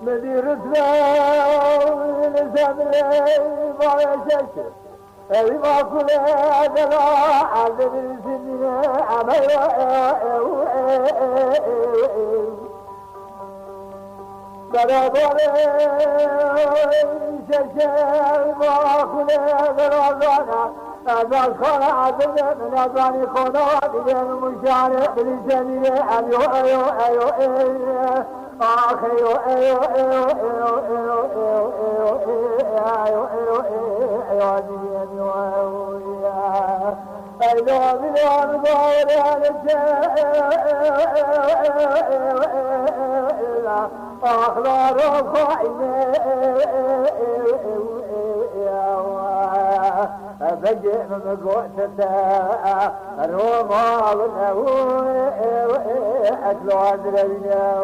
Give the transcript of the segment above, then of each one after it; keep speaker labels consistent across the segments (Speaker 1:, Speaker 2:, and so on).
Speaker 1: مدير اسمه لسان ما يشكر ما كل هذا عذب السنين بلا بلا شكر ما كل هذا أبا خان عذب من أباني خنات بين مشارع بالسنين آخي فجئ من قوتته الروما والهوى أكل عذرنا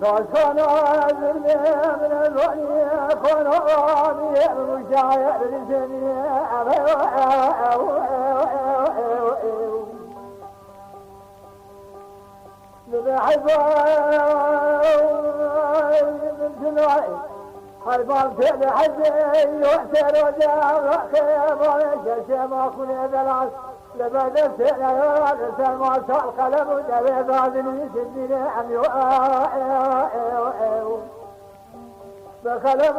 Speaker 1: فكان عذر من الظنيا كان رامي المشاعر لسنيا حربان في حزين يحسن وجاء خير ما كل ذلك لبدا سنة سلمى القلم ودبي بعدني سنين عم فخلف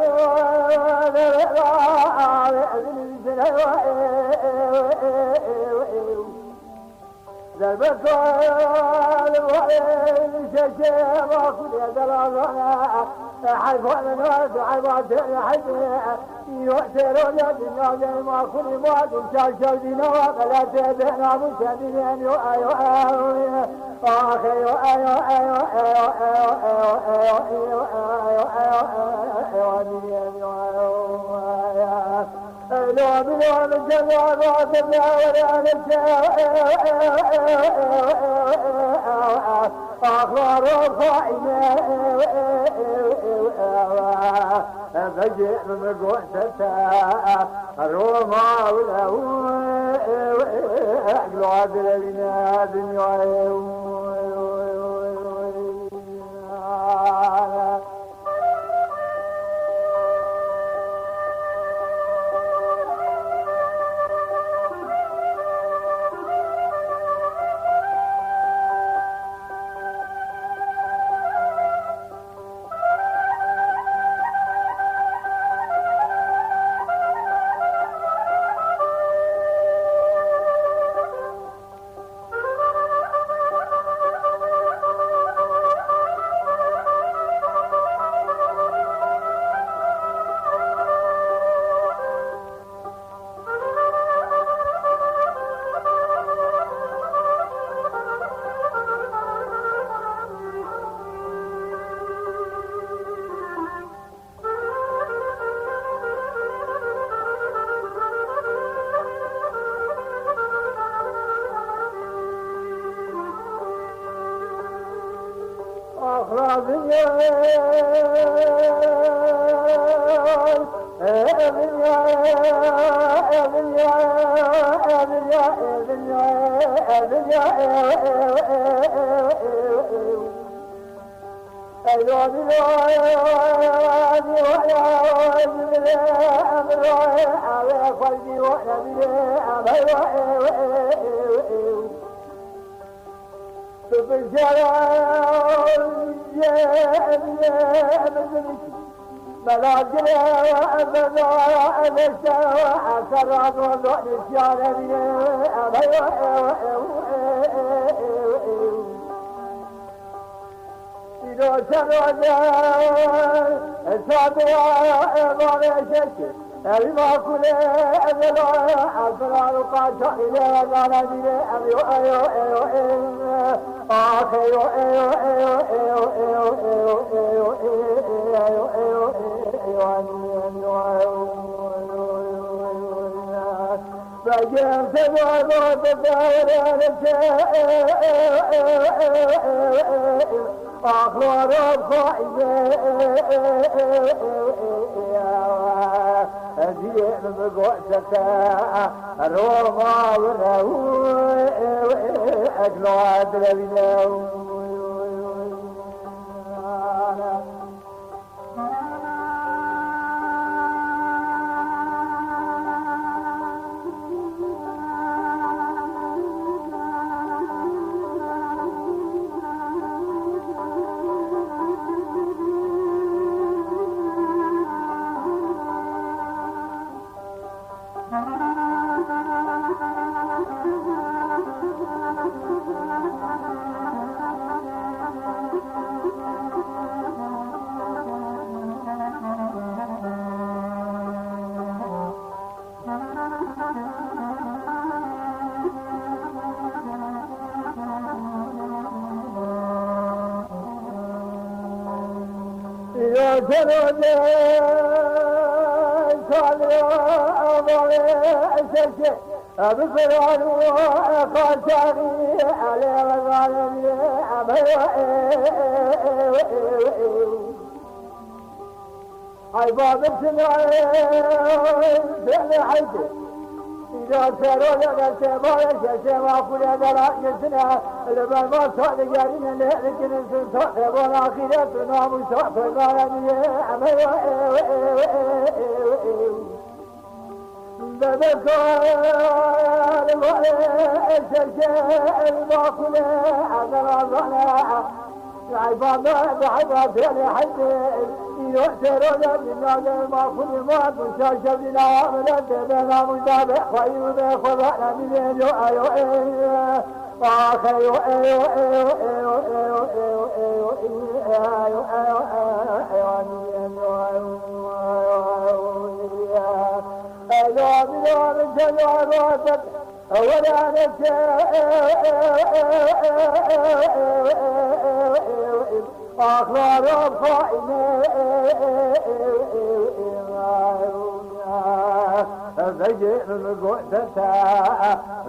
Speaker 1: ذربت الوحيد شجاع ما كل ذلك حيفان الناس عباد الحجة يؤثر الدنيا ما كل بعد شاشة دينا ولا تبعنا مشاهدين آخي لو بلو الجميع بعضنا ولا أخبار الخائنة فجئ من قوتته الروما والهوى أقل عدل لنا دنيا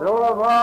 Speaker 1: Roba,